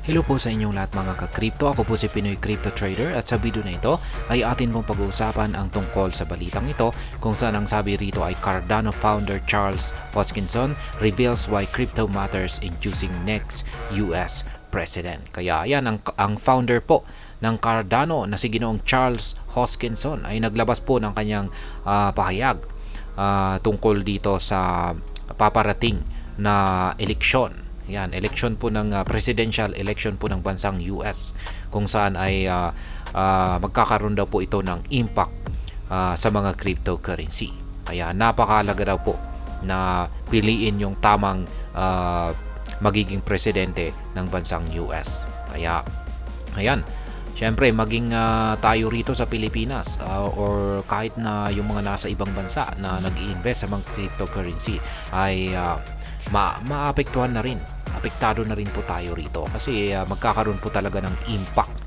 Hello po sa inyong lahat mga ka-crypto. Ako po si Pinoy Crypto Trader at sa video na ito ay atin pong pag-uusapan ang tungkol sa balitang ito kung saan ang sabi rito ay Cardano founder Charles Hoskinson reveals why crypto matters in choosing next US President. Kaya ayan, ang founder po ng Cardano na si Ginoong Charles Hoskinson ay naglabas po ng kanyang pahayag tungkol dito sa paparating na eleksyon. Yan, election po ng presidential election po ng bansang US kung saan ay magkakaroon daw po ito ng impact sa mga cryptocurrency. Kaya napakahalaga daw po na piliin yung tamang magiging presidente ng bansang US. Kaya ayan, syempre maging tayo rito sa Pilipinas or kahit na yung mga nasa ibang bansa na nag-i-invest sa mga cryptocurrency ay maapektuhan na rin. Apektado na rin po tayo rito kasi magkakaroon po talaga ng impact.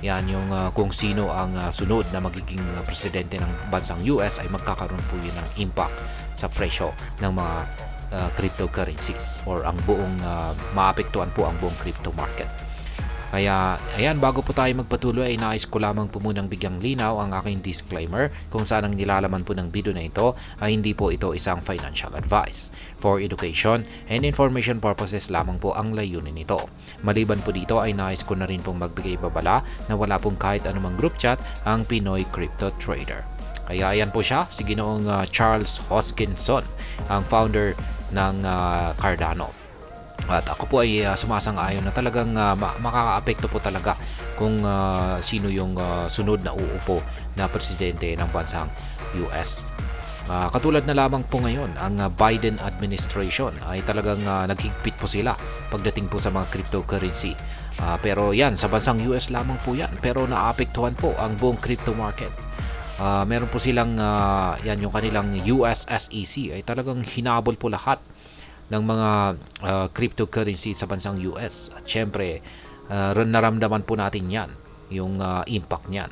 Yan yung kung sino ang sunod na magiging presidente ng bansang US ay magkakaroon po yun ng impact sa presyo ng mga cryptocurrencies or ang buong maapektuhan po ang buong crypto market. Kaya ayan, bago po tayo magpatuloy ay nais ko lamang po munang bigyang linaw ang aking disclaimer kung saan ang nilalaman po ng video na ito ay hindi po ito isang financial advice. For education and information purposes lamang po ang layunin nito. Maliban po dito ay nais ko na rin pong magbigay babala na wala pong kahit anumang group chat ang Pinoy Crypto Trader. Kaya ayan po siya, si Ginoong Charles Hoskinson, ang founder ng Cardano. At ako po ay sumasang-ayon na talagang makakaapekto po talaga kung sino yung sunod na uupo na presidente ng bansang US. Katulad na lamang po ngayon, ang Biden administration ay talagang naghigpit po sila pagdating po sa mga cryptocurrency. Pero yan, sa bansang US lamang po yan. Pero naapektuhan po ang buong crypto market. Meron po silang yan, yung kanilang US SEC ay talagang hinabol po lahat ng mga cryptocurrency sa bansang US. At syempre, naramdaman po natin yan, yung impact niyan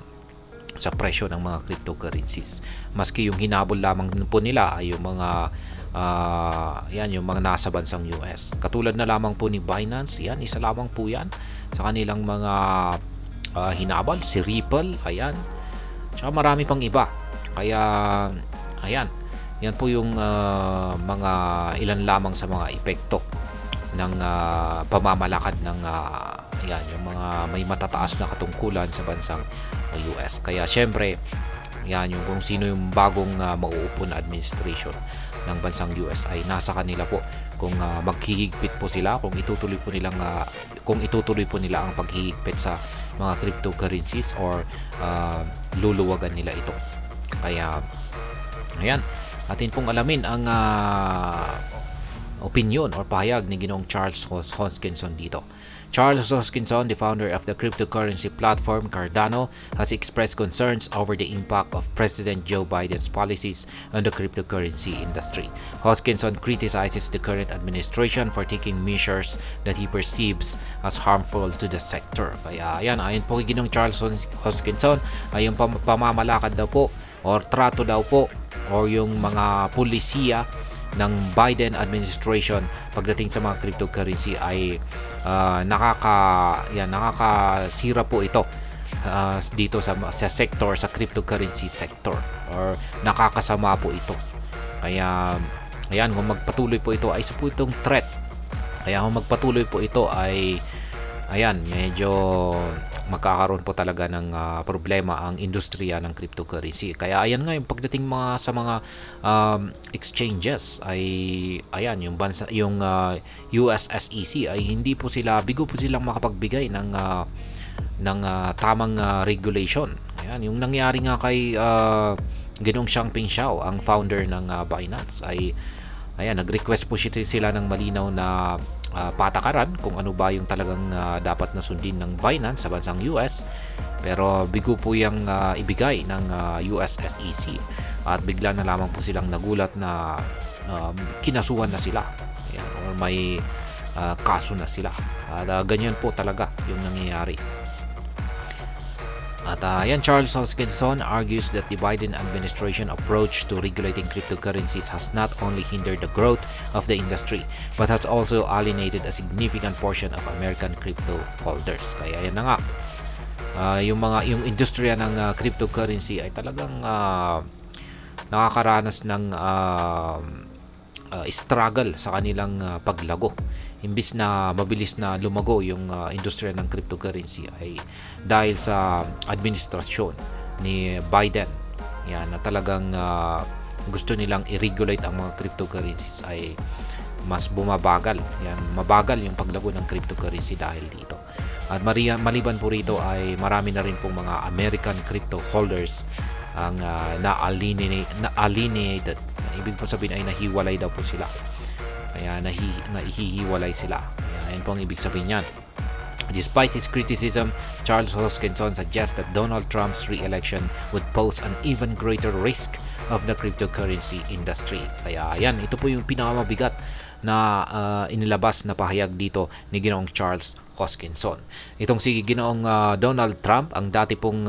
sa presyo ng mga cryptocurrencies. Maski yung hinabol lamang po nila ay yung mga yan, yung mga nasa bansang US. Katulad na lamang po ni Binance, yan, isa lamang po yan sa kanilang mga hinabol. Si Ripple, ayan. Tsaka marami pang iba. Kaya, ayan, yan po yung mga ilan lamang sa mga epekto ng pamamalakad ng yan, yung mga may matataas na katungkulan sa bansang US. Kaya syempre, yan yung kung sino yung bagong mauupo na administration ng bansang US ay nasa kanila po kung maghihigpit po sila, kung itutuloy po nila ang paghihigpit sa mga cryptocurrencies or luluwagan nila ito. Kaya ayan, atin pong alamin ang opinion or pahayag ni Ginoong Charles Hoskinson dito. Charles Hoskinson, the founder of the cryptocurrency platform Cardano, has expressed concerns over the impact of President Joe Biden's policies on the cryptocurrency industry. Hoskinson criticizes the current administration for taking measures that he perceives as harmful to the sector. Kaya ayon po kay Ginoong Charles Hoskinson ay yung pamamalakad daw po or trato daw po or yung mga pulisiya ng Biden administration pagdating sa mga cryptocurrency ay nakakasira po ito dito sa sector, sa cryptocurrency sector, or nakakasama po ito. Kaya ayan, kung magpatuloy po ito ay isa po itong threat. Kaya kung magpatuloy po ito ay ayan, medyo magkakaroon po talaga ng problema ang industriya ng cryptocurrency. Kaya ayan nga yung pagdating sa mga exchanges ay ayan, yung US SEC ay hindi po sila bigo po silang makapagbigay ng tamang regulation. Ayan, yung nangyari nga kay Ginoong Changpeng Zhao, ang founder ng Binance, ay ayan, nag-request po sila ng malinaw na patakaran kung ano ba yung talagang dapat na sundin ng Binance sa bansang US. Pero bigo po yung ibigay ng US SEC at bigla na lamang po silang nagulat na kinasuhan na sila. Ayan, or may kaso na sila. At ganyan po talaga yung nangyayari. At yan, Charles Hoskinson argues that the Biden administration approach to regulating cryptocurrencies has not only hindered the growth of the industry but has also alienated a significant portion of American crypto holders. Kaya yan na nga, yung industriya ng cryptocurrency ay talagang nakakaranas ng struggle sa kanilang paglago. Imbis na mabilis na lumago yung industriya ng cryptocurrency ay dahil sa administrasyon ni Biden, yan, na talagang gusto nilang i-regulate ang mga cryptocurrencies, ay mas bumabagal. Yan, mabagal yung paglago ng cryptocurrency dahil dito. At maliban po rito ay marami na rin pong mga American crypto holders ang na-alienated. Ibig po sabihin ay nahiwalay daw po sila. Kaya nahihiwalay sila. Kaya yan po ang ibig sabihin yan. Despite his criticism, Charles Hoskinson suggests that Donald Trump's re-election would pose an even greater risk of the cryptocurrency industry. Kaya yan, ito po yung pinakamabigat na inilabas na pahayag dito ni Ginoong Charles Hoskinson. Itong si Ginoong Donald Trump, ang dati pong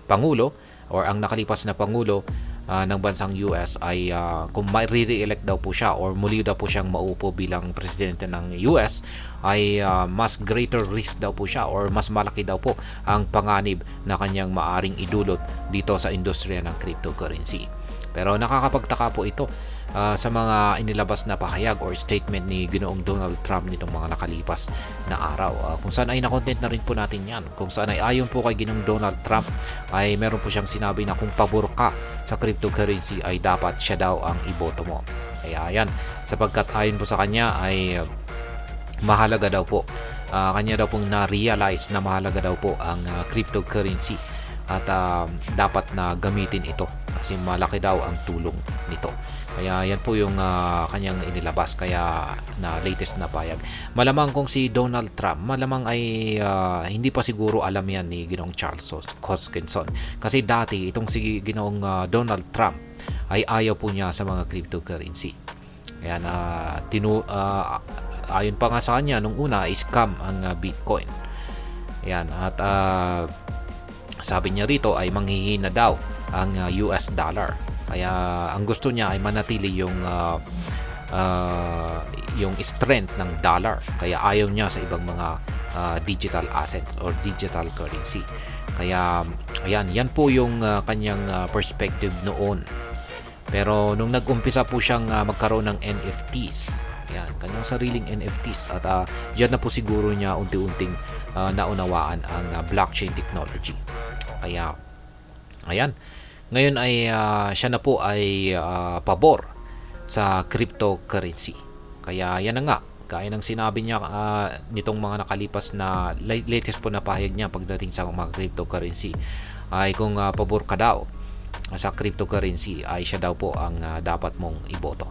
Pangulo or ang nakalipas na Pangulo ng bansang US, ay kung re-elect daw po siya or muli daw po siyang maupo bilang presidente ng US, ay mas greater risk daw po siya or mas malaki daw po ang panganib na kanyang maaring idulot dito sa industriya ng cryptocurrency. Pero nakakapagtaka po ito sa mga inilabas na pahayag or statement ni Ginoong Donald Trump nitong mga nakalipas na araw. Kung saan ay na-content na rin po natin yan. Kung saan ay ayon po kay Ginoong Donald Trump ay meron po siyang sinabi na kung pabor ka sa cryptocurrency ay dapat siya daw ang iboto mo. Kaya yan, sapagkat ayon po sa kanya ay mahalaga daw po. Kanya daw pong na-realize na mahalaga daw po ang cryptocurrency at dapat na gamitin ito kasi malaki daw ang tulong nito. Kaya yan po yung kanyang inilabas, kaya na latest na payag. Malamang kung si Donald Trump, malamang ay hindi pa siguro alam yan ni Ginoong Charles Hoskinson. Kasi dati itong si Ginoong Donald Trump ay ayaw po niya sa mga cryptocurrency. Kaya ayon pa nga sa kanya nung una, scam ang Bitcoin. Yan, at sabi niya rito ay manghihina daw ang US dollar. Kaya ang gusto niya ay manatili yung strength ng dollar. Kaya ayaw niya sa ibang mga digital assets or digital currency. Kaya ayan, yan po yung kanyang perspective noon. Pero nung nag-umpisa po siyang magkaroon ng NFTs, yan, kanyang sariling NFTs, at diyan na po siguro niya unti-unting naunawaan ang blockchain technology. Kaya ayan, ngayon ay siya na po ay pabor sa cryptocurrency. Kaya yan na nga, gaya ng sinabi niya nitong mga nakalipas na latest po na pahayag niya pagdating sa mga cryptocurrency, ay kung pabor ka daw sa cryptocurrency ay siya daw po ang dapat mong iboto.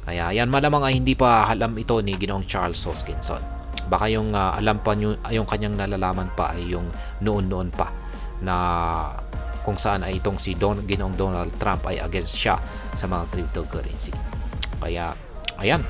Kaya yan, malamang ay hindi pa alam ito ni Ginoong Charles Hoskinson. Baka yung alam pa nyo, yung kanyang nalalaman pa ay yung noon-noon pa na kung saan ay itong si Ginoong Donald Trump ay against siya sa mga cryptocurrency. Kaya ayan.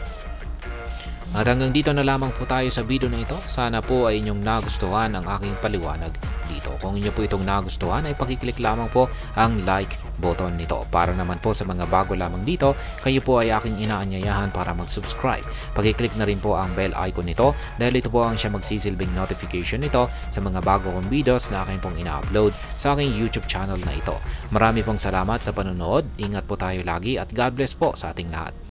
At hanggang dito na lamang po tayo sa video na ito. Sana po ay inyong nagustuhan ang aking paliwanag dito. Kung inyo po itong nagustuhan ay pakiclick lamang po ang like button nito. Para naman po sa mga bago lamang dito, kayo po ay aking inaanyayahan para mag-subscribe. Pakiclick na rin po ang bell icon nito dahil ito po ang siya magsisilbing notification nito sa mga bago kong videos na akin pong ina-upload sa aking YouTube channel na ito. Marami pong salamat sa panonood. Ingat po tayo lagi at God bless po sa ating lahat.